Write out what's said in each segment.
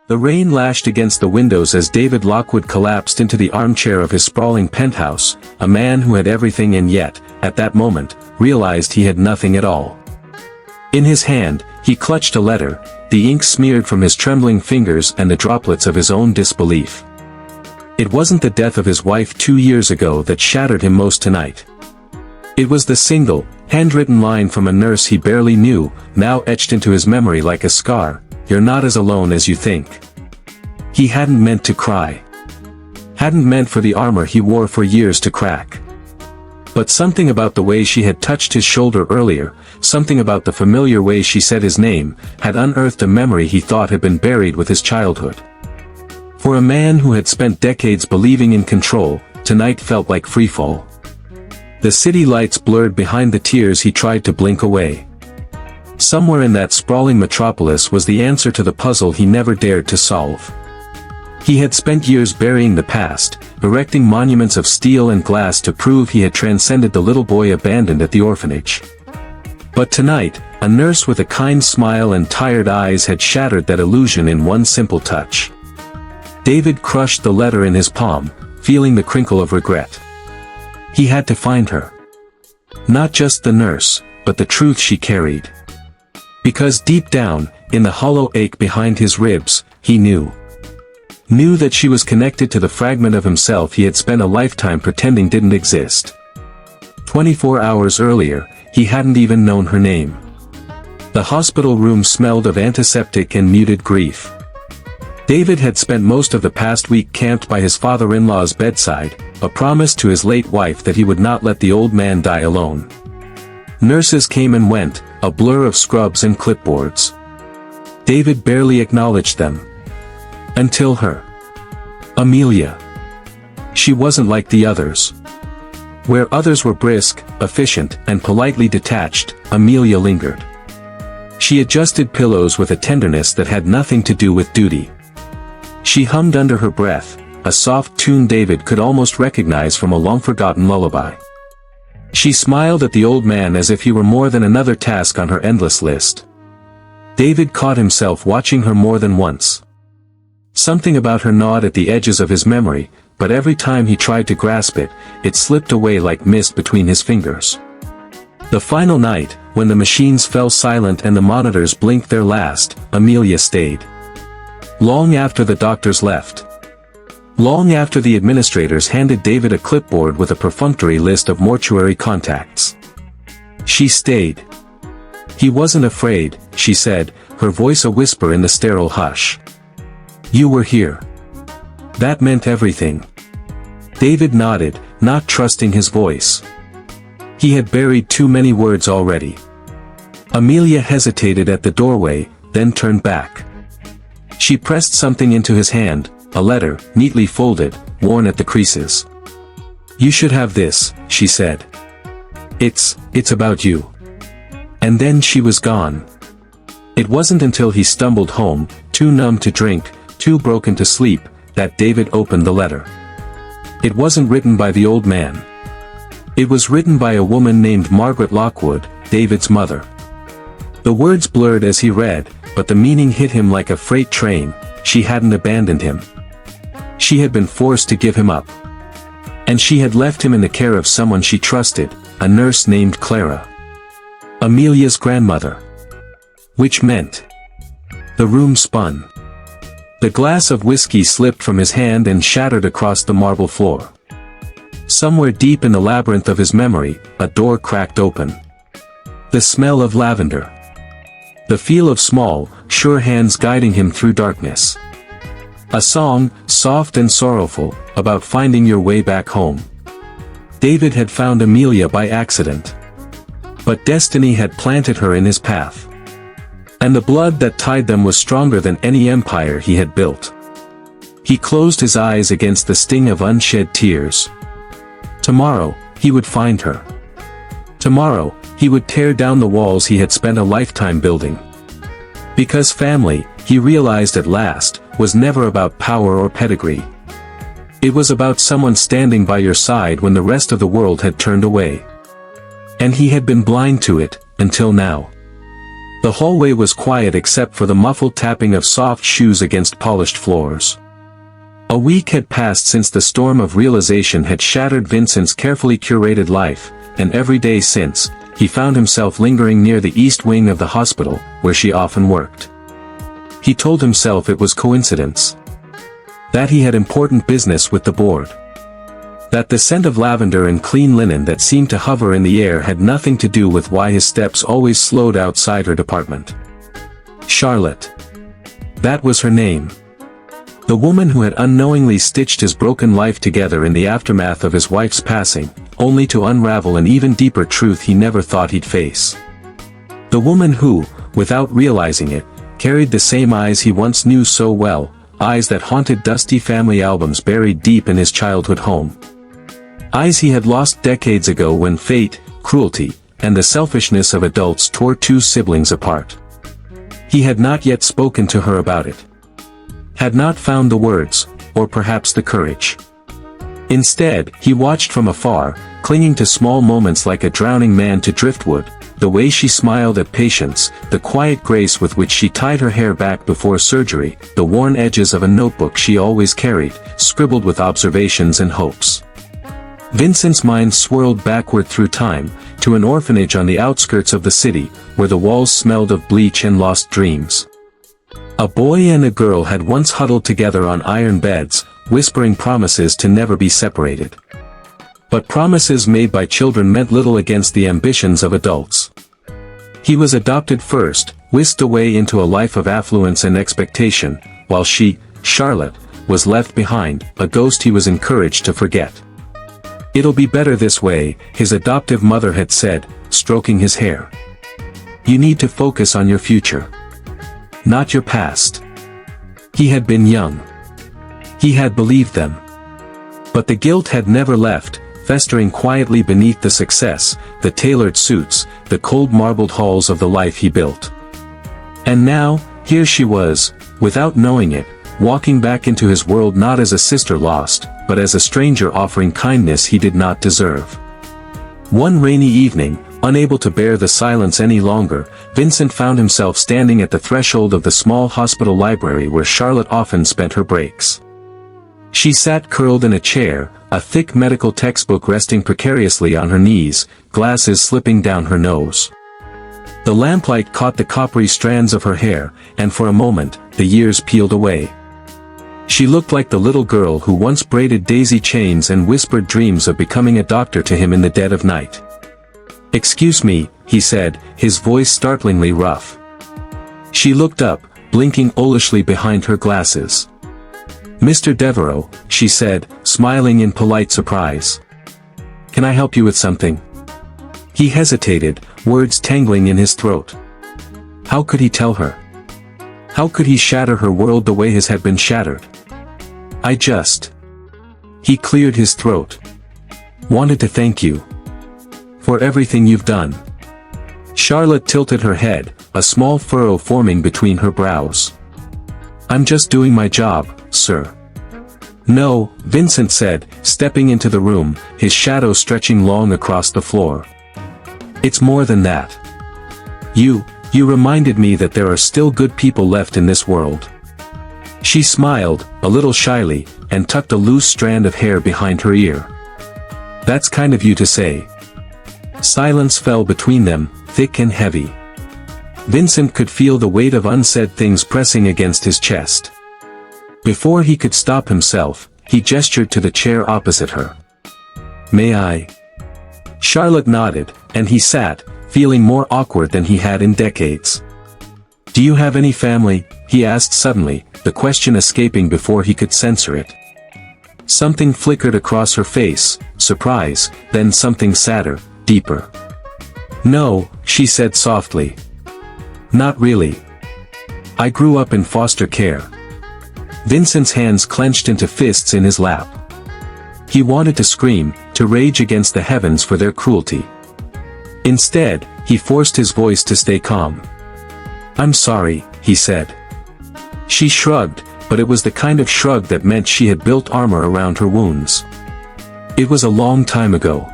The rain lashed against the windows as David Lockwood collapsed into the armchair of his sprawling penthouse, a man who had everything and yet, at that moment, realized he had nothing at all. In his hand, he clutched a letter, the ink smeared from his trembling fingers and the droplets of his own disbelief. It wasn't the death of his wife 2 years ago that shattered him most tonight. It was the single, handwritten line from a nurse he barely knew, now etched into his memory like a scar, "You're not as alone as you think." He hadn't meant to cry. Hadn't meant for the armor he wore for years to crack. But something about the way she had touched his shoulder earlier, something about the familiar way she said his name, had unearthed a memory he thought had been buried with his childhood. For a man who had spent decades believing in control, tonight felt like freefall. The city lights blurred behind the tears he tried to blink away. Somewhere in that sprawling metropolis was the answer to the puzzle he never dared to solve. He had spent years burying the past, erecting monuments of steel and glass to prove he had transcended the little boy abandoned at the orphanage. But tonight, a nurse with a kind smile and tired eyes had shattered that illusion in one simple touch. David crushed the letter in his palm, feeling the crinkle of regret. He had to find her. Not just the nurse, but the truth she carried. Because deep down, in the hollow ache behind his ribs, he knew that she was connected to the fragment of himself he had spent a lifetime pretending didn't exist. 24 hours earlier, he hadn't even known her name. The hospital room smelled of antiseptic and muted grief. David had spent most of the past week camped by his father-in-law's bedside, a promise to his late wife that he would not let the old man die alone. Nurses came and went, a blur of scrubs and clipboards. David barely acknowledged them. Until her. Amelia. She wasn't like the others. Where others were brisk, efficient, and politely detached, Amelia lingered. She adjusted pillows with a tenderness that had nothing to do with duty. She hummed under her breath, a soft tune David could almost recognize from a long-forgotten lullaby. She smiled at the old man as if he were more than another task on her endless list. David caught himself watching her more than once. Something about her gnawed at the edges of his memory, but every time he tried to grasp it, it slipped away like mist between his fingers. The final night, when the machines fell silent and the monitors blinked their last, Amelia stayed. Long after the doctors left. Long after the administrators handed David a clipboard with a perfunctory list of mortuary contacts. She stayed. He wasn't afraid, she said, her voice a whisper in the sterile hush. You were here. That meant everything. David nodded, not trusting his voice. He had buried too many words already. Amelia hesitated at the doorway, then turned back. She pressed something into his hand, a letter, neatly folded, worn at the creases. You should have this, she said. It's about you. And then she was gone. It wasn't until he stumbled home, too numb to drink, too broken to sleep, that David opened the letter. It wasn't written by the old man. It was written by a woman named Margaret Lockwood, David's mother. The words blurred as he read, but the meaning hit him like a freight train. She hadn't abandoned him. She had been forced to give him up. And she had left him in the care of someone she trusted, a nurse named Clara. Amelia's grandmother. Which meant. The room spun. The glass of whiskey slipped from his hand and shattered across the marble floor. Somewhere deep in the labyrinth of his memory, a door cracked open. The smell of lavender. The feel of small, sure hands guiding him through darkness. A song, soft and sorrowful, about finding your way back home. David had found Amelia by accident. But destiny had planted her in his path. And the blood that tied them was stronger than any empire he had built. He closed his eyes against the sting of unshed tears. Tomorrow, he would find her. Tomorrow, he would tear down the walls he had spent a lifetime building. Because family, he realized at last, was never about power or pedigree. It was about someone standing by your side when the rest of the world had turned away. And he had been blind to it, until now. The hallway was quiet except for the muffled tapping of soft shoes against polished floors. A week had passed since the storm of realization had shattered Vincent's carefully curated life, and every day since, he found himself lingering near the east wing of the hospital, where she often worked. He told himself it was coincidence. That he had important business with the board. That the scent of lavender and clean linen that seemed to hover in the air had nothing to do with why his steps always slowed outside her department. Charlotte. That was her name. The woman who had unknowingly stitched his broken life together in the aftermath of his wife's passing, only to unravel an even deeper truth he never thought he'd face. The woman who, without realizing it, carried the same eyes he once knew so well, eyes that haunted dusty family albums buried deep in his childhood home. Eyes he had lost decades ago when fate, cruelty, and the selfishness of adults tore two siblings apart. He had not yet spoken to her about it. Had not found the words, or perhaps the courage. Instead, he watched from afar, clinging to small moments like a drowning man to driftwood, the way she smiled at patients, the quiet grace with which she tied her hair back before surgery, the worn edges of a notebook she always carried, scribbled with observations and hopes. Vincent's mind swirled backward through time, to an orphanage on the outskirts of the city, where the walls smelled of bleach and lost dreams. A boy and a girl had once huddled together on iron beds, whispering promises to never be separated. But promises made by children meant little against the ambitions of adults. He was adopted first, whisked away into a life of affluence and expectation, while she, Charlotte, was left behind, a ghost he was encouraged to forget. "It'll be better this way," his adoptive mother had said, stroking his hair. "You need to focus on your future. Not your past." He had been young. He had believed them. But the guilt had never left, festering quietly beneath the success, the tailored suits, the cold marbled halls of the life he built. And now, here she was, without knowing it, walking back into his world not as a sister lost, but as a stranger offering kindness he did not deserve. One rainy evening, unable to bear the silence any longer, Vincent found himself standing at the threshold of the small hospital library where Charlotte often spent her breaks. She sat curled in a chair, a thick medical textbook resting precariously on her knees, glasses slipping down her nose. The lamplight caught the coppery strands of her hair, and for a moment, the years peeled away. She looked like the little girl who once braided daisy chains and whispered dreams of becoming a doctor to him in the dead of night. "Excuse me," he said, his voice startlingly rough. She looked up, blinking owlishly behind her glasses. "Mr. Devereaux," she said, smiling in polite surprise. "Can I help you with something?" He hesitated, words tangling in his throat. How could he tell her? How could he shatter her world the way his had been shattered? He cleared his throat. "Wanted to thank you. For everything you've done." Charlotte tilted her head, a small furrow forming between her brows. "I'm just doing my job, sir." "No," Vincent said, stepping into the room, his shadow stretching long across the floor. "It's more than that. You reminded me that there are still good people left in this world." She smiled, a little shyly, and tucked a loose strand of hair behind her ear. "That's kind of you to say." Silence fell between them, thick and heavy. Vincent could feel the weight of unsaid things pressing against his chest. Before he could stop himself, he gestured to the chair opposite her. "May I?" Charlotte nodded, and he sat, feeling more awkward than he had in decades. "Do you have any family?" he asked suddenly, the question escaping before he could censor it. Something flickered across her face, surprise, then something sadder, deeper. "No," she said softly. "Not really. I grew up in foster care." Vincent's hands clenched into fists in his lap. He wanted to scream, to rage against the heavens for their cruelty. Instead, he forced his voice to stay calm. "I'm sorry," he said. She shrugged, but it was the kind of shrug that meant she had built armor around her wounds. It was a long time ago.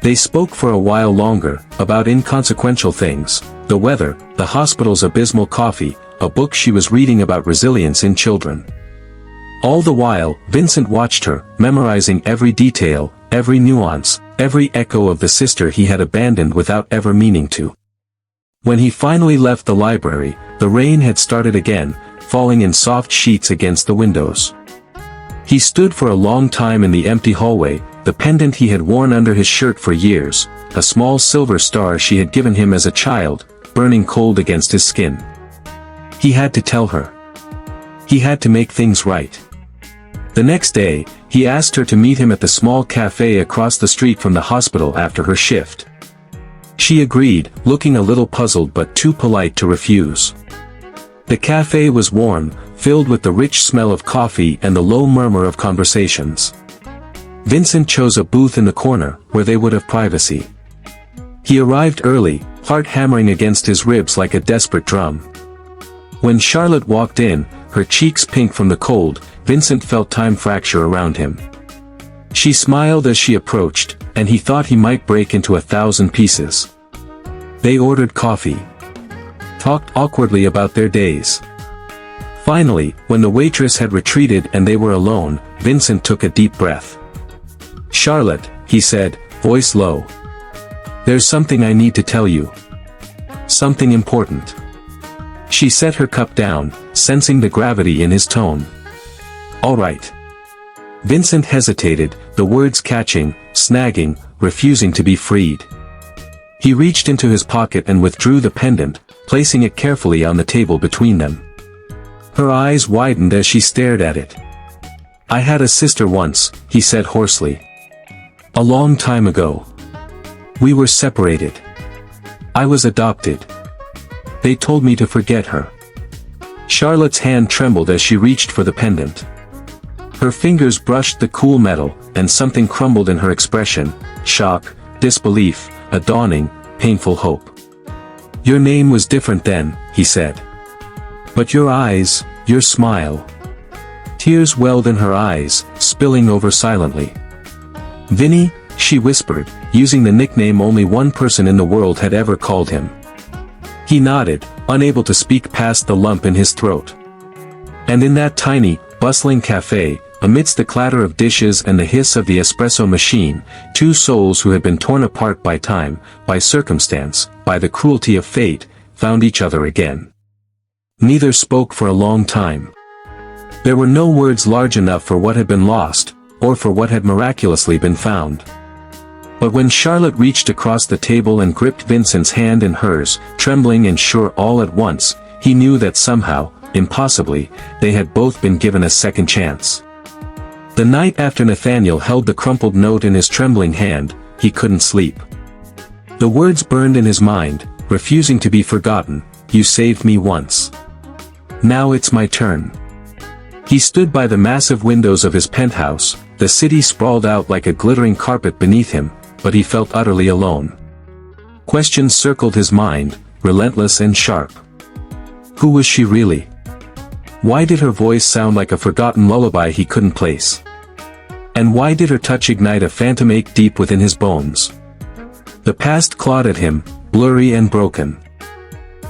They spoke for a while longer, about inconsequential things, the weather, the hospital's abysmal coffee, a book she was reading about resilience in children. All the while, Vincent watched her, memorizing every detail, every nuance, every echo of the sister he had abandoned without ever meaning to. When he finally left the library, the rain had started again, falling in soft sheets against the windows. He stood for a long time in the empty hallway, the pendant he had worn under his shirt for years, a small silver star she had given him as a child, burning cold against his skin. He had to tell her. He had to make things right. The next day, he asked her to meet him at the small cafe across the street from the hospital after her shift. She agreed, looking a little puzzled but too polite to refuse. The cafe was warm, filled with the rich smell of coffee and the low murmur of conversations. Vincent chose a booth in the corner, where they would have privacy. He arrived early, heart hammering against his ribs like a desperate drum. When Charlotte walked in, her cheeks pink from the cold, Vincent felt time fracture around him. She smiled as she approached, and he thought he might break into 1,000 pieces. They ordered coffee. Talked awkwardly about their days. Finally, when the waitress had retreated and they were alone, Vincent took a deep breath. "Charlotte," he said, voice low. "There's something I need to tell you. Something important." She set her cup down, sensing the gravity in his tone. "All right." Vincent hesitated, the words catching, snagging, refusing to be freed. He reached into his pocket and withdrew the pendant, placing it carefully on the table between them. Her eyes widened as she stared at it. "I had a sister once," he said hoarsely. "A long time ago. We were separated. I was adopted. They told me to forget her." Charlotte's hand trembled as she reached for the pendant. Her fingers brushed the cool metal, and something crumbled in her expression, shock, disbelief, a dawning, painful hope. "Your name was different then," he said. "But your eyes, your smile." Tears welled in her eyes, spilling over silently. "Vinny," she whispered, using the nickname only one person in the world had ever called him. He nodded, unable to speak past the lump in his throat. And in that tiny, bustling cafe, amidst the clatter of dishes and the hiss of the espresso machine, two souls who had been torn apart by time, by circumstance, by the cruelty of fate, found each other again. Neither spoke for a long time. There were no words large enough for what had been lost, or for what had miraculously been found. But when Charlotte reached across the table and gripped Vincent's hand in hers, trembling and sure all at once, he knew that somehow, impossibly, they had both been given a second chance. The night after Nathaniel held the crumpled note in his trembling hand, he couldn't sleep. The words burned in his mind, refusing to be forgotten. "You saved me once. Now it's my turn." He stood by the massive windows of his penthouse, the city sprawled out like a glittering carpet beneath him, but he felt utterly alone. Questions circled his mind, relentless and sharp. Who was she really? Why did her voice sound like a forgotten lullaby he couldn't place? And why did her touch ignite a phantom ache deep within his bones? The past clawed at him, blurry and broken.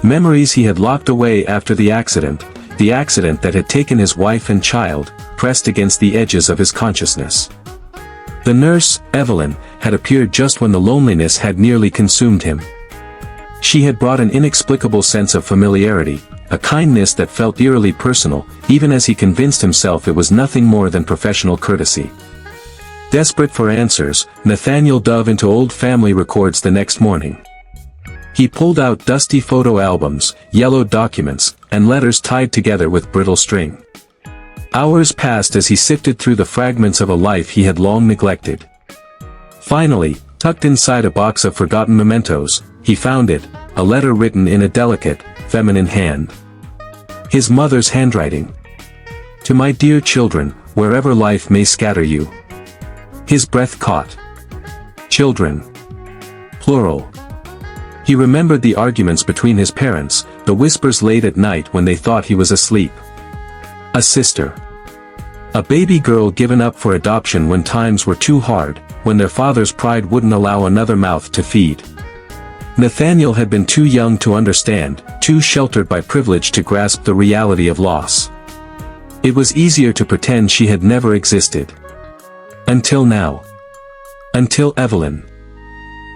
Memories he had locked away after the accident that had taken his wife and child, pressed against the edges of his consciousness. The nurse, Evelyn, had appeared just when the loneliness had nearly consumed him. She had brought an inexplicable sense of familiarity, a kindness that felt eerily personal, even as he convinced himself it was nothing more than professional courtesy. Desperate for answers, Nathaniel dove into old family records the next morning. He pulled out dusty photo albums, yellowed documents, and letters tied together with brittle string. Hours passed as he sifted through the fragments of a life he had long neglected. Finally, tucked inside a box of forgotten mementos, he found it, a letter written in a delicate, feminine hand. His mother's handwriting. "To my dear children, wherever life may scatter you." His breath caught. Children. Plural. He remembered the arguments between his parents, the whispers late at night when they thought he was asleep. A sister. A baby girl given up for adoption when times were too hard, when their father's pride wouldn't allow another mouth to feed. Nathaniel had been too young to understand, too sheltered by privilege to grasp the reality of loss. It was easier to pretend she had never existed. Until now. Until Evelyn.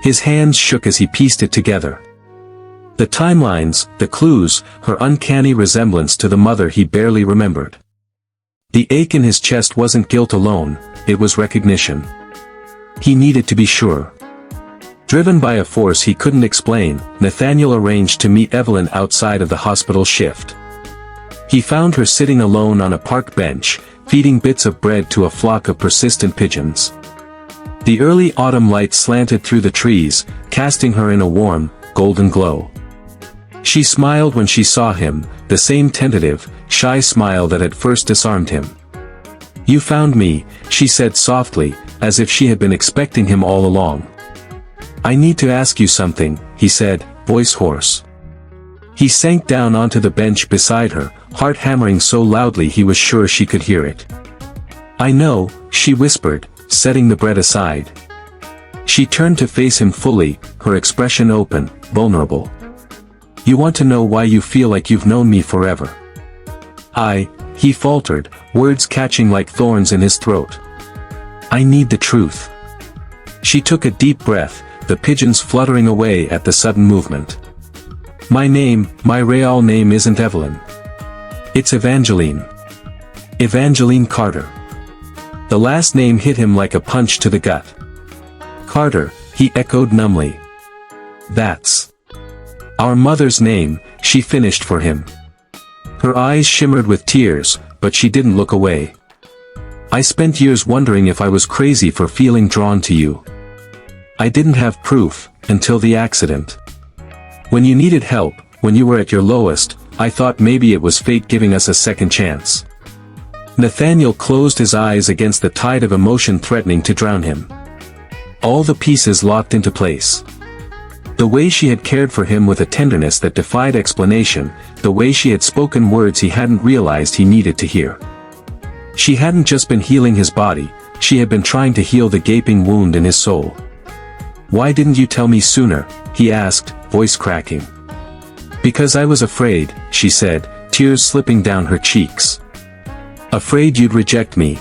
His hands shook as he pieced it together. The timelines, the clues, her uncanny resemblance to the mother he barely remembered. The ache in his chest wasn't guilt alone, it was recognition. He needed to be sure. Driven by a force he couldn't explain, Nathaniel arranged to meet Evelyn outside of the hospital shift. He found her sitting alone on a park bench, feeding bits of bread to a flock of persistent pigeons. The early autumn light slanted through the trees, casting her in a warm, golden glow. She smiled when she saw him, the same tentative, shy smile that had first disarmed him. "You found me," she said softly, as if she had been expecting him all along. "I need to ask you something," he said, voice hoarse. He sank down onto the bench beside her, heart hammering so loudly he was sure she could hear it. "I know," she whispered, setting the bread aside. She turned to face him fully, her expression open, vulnerable. "You want to know why you feel like you've known me forever?" He faltered, words catching like thorns in his throat. "I need the truth." She took a deep breath, the pigeons fluttering away at the sudden movement. My real name isn't Evelyn. It's Evangeline. Evangeline Carter." The last name hit him like a punch to the gut. "Carter," he echoed numbly. "That's our mother's name," she finished for him. Her eyes shimmered with tears, but she didn't look away. "I spent years wondering if I was crazy for feeling drawn to you. I didn't have proof, until the accident. When you needed help, when you were at your lowest, I thought maybe it was fate giving us a second chance." Nathaniel closed his eyes against the tide of emotion threatening to drown him. All the pieces locked into place. The way she had cared for him with a tenderness that defied explanation, the way she had spoken words he hadn't realized he needed to hear. She hadn't just been healing his body, she had been trying to heal the gaping wound in his soul. "Why didn't you tell me sooner?" he asked, voice cracking. "Because I was afraid," she said, tears slipping down her cheeks. "Afraid you'd reject me.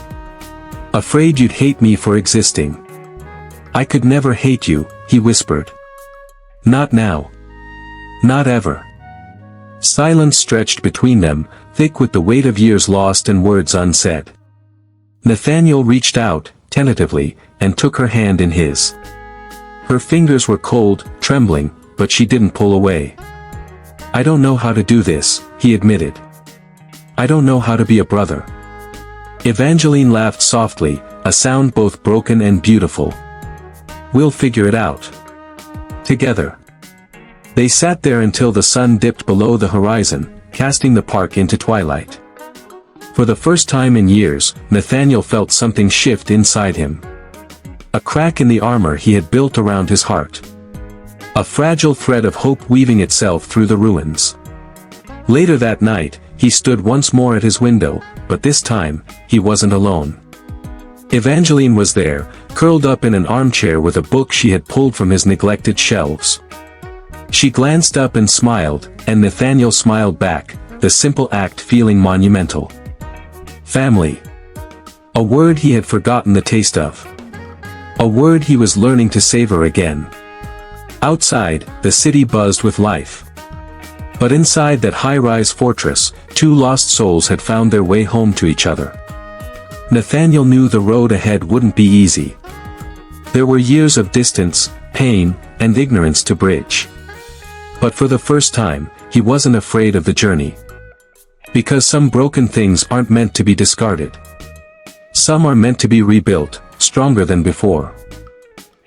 Afraid you'd hate me for existing." "I could never hate you," he whispered. "Not now. Not ever." Silence stretched between them, thick with the weight of years lost and words unsaid. Nathaniel reached out, tentatively, and took her hand in his. Her fingers were cold, trembling, but she didn't pull away. "I don't know how to do this," he admitted. "I don't know how to be a brother." Evangeline laughed softly, a sound both broken and beautiful. "We'll figure it out. Together." They sat there until the sun dipped below the horizon, casting the park into twilight. For the first time in years, Nathaniel felt something shift inside him. A crack in the armor he had built around his heart. A fragile thread of hope weaving itself through the ruins. Later that night, he stood once more at his window, but this time, he wasn't alone. Evangeline was there, curled up in an armchair with a book she had pulled from his neglected shelves. She glanced up and smiled, and Nathaniel smiled back, the simple act feeling monumental. Family. A word he had forgotten the taste of. A word he was learning to savor again. Outside, the city buzzed with life. But inside that high-rise fortress, two lost souls had found their way home to each other. Nathaniel knew the road ahead wouldn't be easy. There were years of distance, pain, and ignorance to bridge. But for the first time, he wasn't afraid of the journey. Because some broken things aren't meant to be discarded. Some are meant to be rebuilt, stronger than before.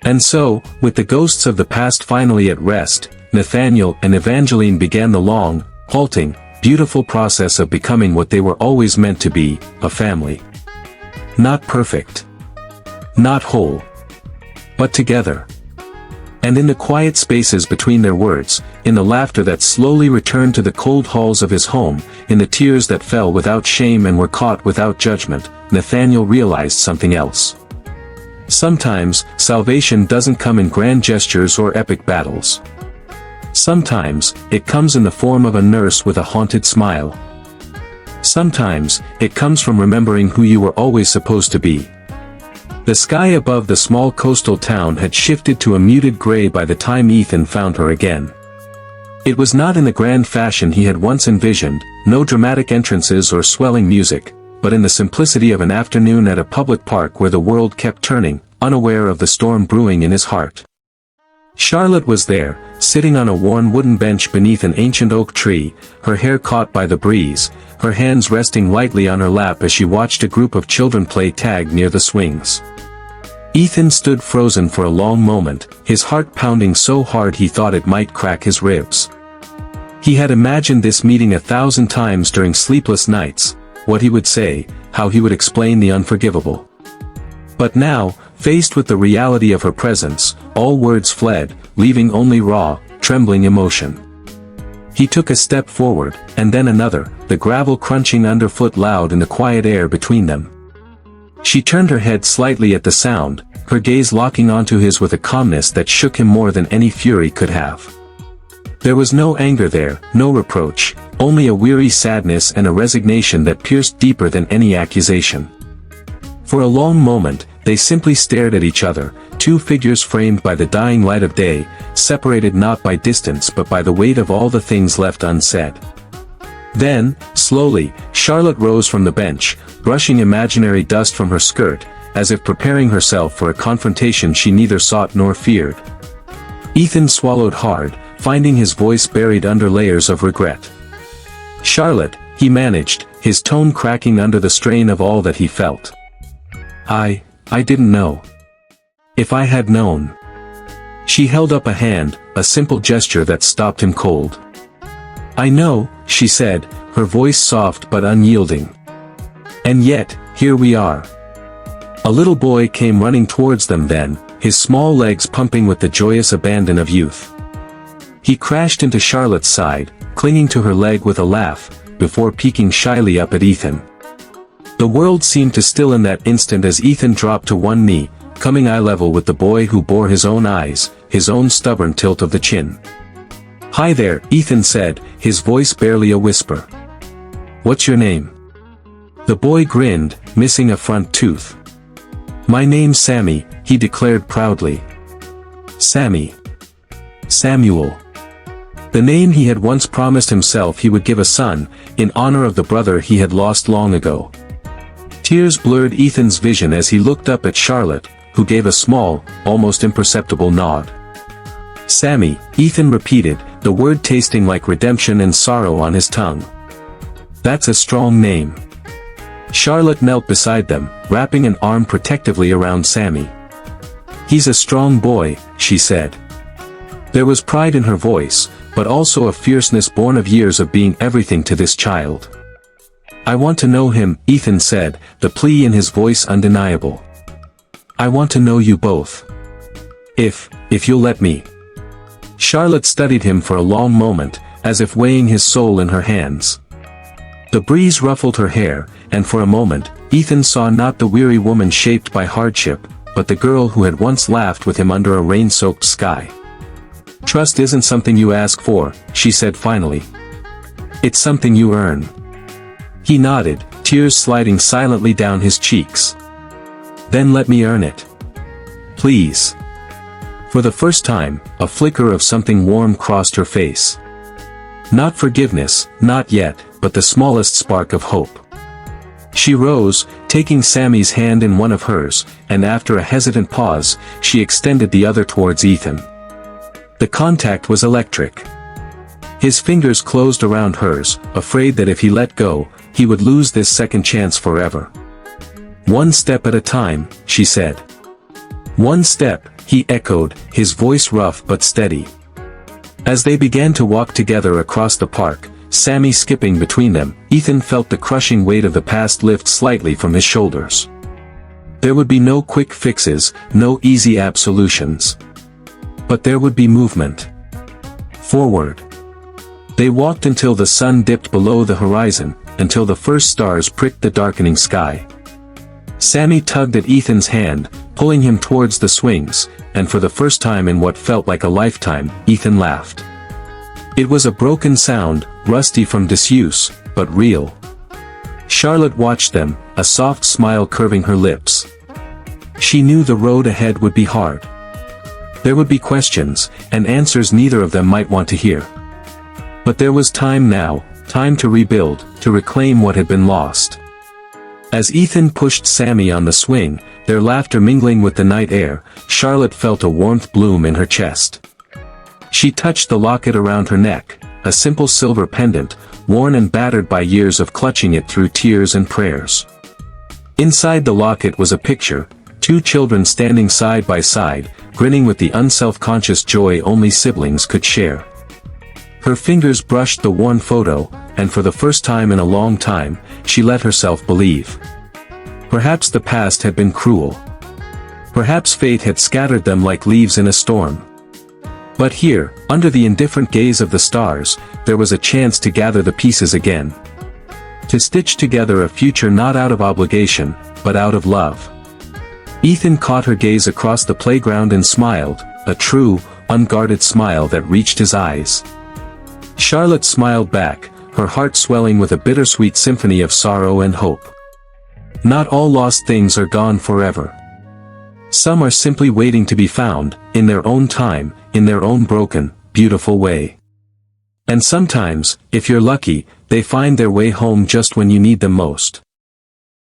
And so, with the ghosts of the past finally at rest, Nathaniel and Evangeline began the long, halting, beautiful process of becoming what they were always meant to be, a family. Not perfect. Not whole. But together. And in the quiet spaces between their words, in the laughter that slowly returned to the cold halls of his home, in the tears that fell without shame and were caught without judgment, Nathaniel realized something else. Sometimes, salvation doesn't come in grand gestures or epic battles. Sometimes, it comes in the form of a nurse with a haunted smile. Sometimes, it comes from remembering who you were always supposed to be. The sky above the small coastal town had shifted to a muted gray by the time Ethan found her again. It was not in the grand fashion he had once envisioned, no dramatic entrances or swelling music, but in the simplicity of an afternoon at a public park where the world kept turning, unaware of the storm brewing in his heart. Charlotte was there, sitting on a worn wooden bench beneath an ancient oak tree, her hair caught by the breeze, her hands resting lightly on her lap as she watched a group of children play tag near the swings. Ethan stood frozen for a long moment, his heart pounding so hard he thought it might crack his ribs. He had imagined this meeting 1,000 times during sleepless nights, what he would say, how he would explain the unforgivable. But now, faced with the reality of her presence, all words fled, leaving only raw, trembling emotion. He took a step forward, and then another, the gravel crunching underfoot loud in the quiet air between them. She turned her head slightly at the sound, her gaze locking onto his with a calmness that shook him more than any fury could have. There was no anger there, no reproach, only a weary sadness and a resignation that pierced deeper than any accusation. For a long moment, they simply stared at each other, two figures framed by the dying light of day, separated not by distance but by the weight of all the things left unsaid. Then, slowly, Charlotte rose from the bench, brushing imaginary dust from her skirt, as if preparing herself for a confrontation she neither sought nor feared. Ethan swallowed hard, finding his voice buried under layers of regret. "Charlotte," he managed, his tone cracking under the strain of all that he felt. I didn't know. If I had known." She held up a hand, a simple gesture that stopped him cold. "I know," she said, her voice soft but unyielding. "And yet, here we are." A little boy came running towards them then, his small legs pumping with the joyous abandon of youth. He crashed into Charlotte's side, clinging to her leg with a laugh, before peeking shyly up at Ethan. The world seemed to still in that instant as Ethan dropped to one knee, coming eye level with the boy who bore his own eyes, his own stubborn tilt of the chin. "Hi there," Ethan said, his voice barely a whisper. "What's your name?" The boy grinned, missing a front tooth. "My name's Sammy," he declared proudly. Sammy. Samuel. The name he had once promised himself he would give a son, in honor of the brother he had lost long ago. Tears blurred Ethan's vision as he looked up at Charlotte, who gave a small, almost imperceptible nod. "Sammy," Ethan repeated, the word tasting like redemption and sorrow on his tongue. "That's a strong name." Charlotte knelt beside them, wrapping an arm protectively around Sammy. "He's a strong boy," she said. There was pride in her voice, but also a fierceness born of years of being everything to this child. "I want to know him," Ethan said, the plea in his voice undeniable. "I want to know you both. If you'll let me." Charlotte studied him for a long moment, as if weighing his soul in her hands. The breeze ruffled her hair, and for a moment, Ethan saw not the weary woman shaped by hardship, but the girl who had once laughed with him under a rain-soaked sky. "Trust isn't something you ask for," she said finally. "It's something you earn." He nodded, tears sliding silently down his cheeks. "Then let me earn it. Please." For the first time, a flicker of something warm crossed her face. Not forgiveness, not yet, but the smallest spark of hope. She rose, taking Sammy's hand in one of hers, and after a hesitant pause, she extended the other towards Ethan. The contact was electric. His fingers closed around hers, afraid that if he let go, he would lose this second chance forever. "One step at a time," she said. "One step," he echoed, his voice rough but steady. As they began to walk together across the park, Sammy skipping between them, Ethan felt the crushing weight of the past lift slightly from his shoulders. There would be no quick fixes, no easy absolutions. But there would be movement. Forward. They walked until the sun dipped below the horizon, until the first stars pricked the darkening sky. Sammy tugged at Ethan's hand, pulling him towards the swings, and for the first time in what felt like a lifetime, Ethan laughed. It was a broken sound, rusty from disuse, but real. Charlotte watched them, a soft smile curving her lips. She knew the road ahead would be hard. There would be questions, and answers neither of them might want to hear. But there was time now, time to rebuild, to reclaim what had been lost. As Ethan pushed Sammy on the swing, their laughter mingling with the night air, Charlotte felt a warmth bloom in her chest. She touched the locket around her neck, a simple silver pendant, worn and battered by years of clutching it through tears and prayers. Inside the locket was a picture, two children standing side by side, grinning with the unself-conscious joy only siblings could share. Her fingers brushed the worn photo, and for the first time in a long time, she let herself believe. Perhaps the past had been cruel. Perhaps fate had scattered them like leaves in a storm. But here, under the indifferent gaze of the stars, there was a chance to gather the pieces again. To stitch together a future not out of obligation, but out of love. Ethan caught her gaze across the playground and smiled, a true, unguarded smile that reached his eyes. Charlotte smiled back, her heart swelling with a bittersweet symphony of sorrow and hope. Not all lost things are gone forever. Some are simply waiting to be found, in their own time, in their own broken, beautiful way. And sometimes, if you're lucky, they find their way home just when you need them most.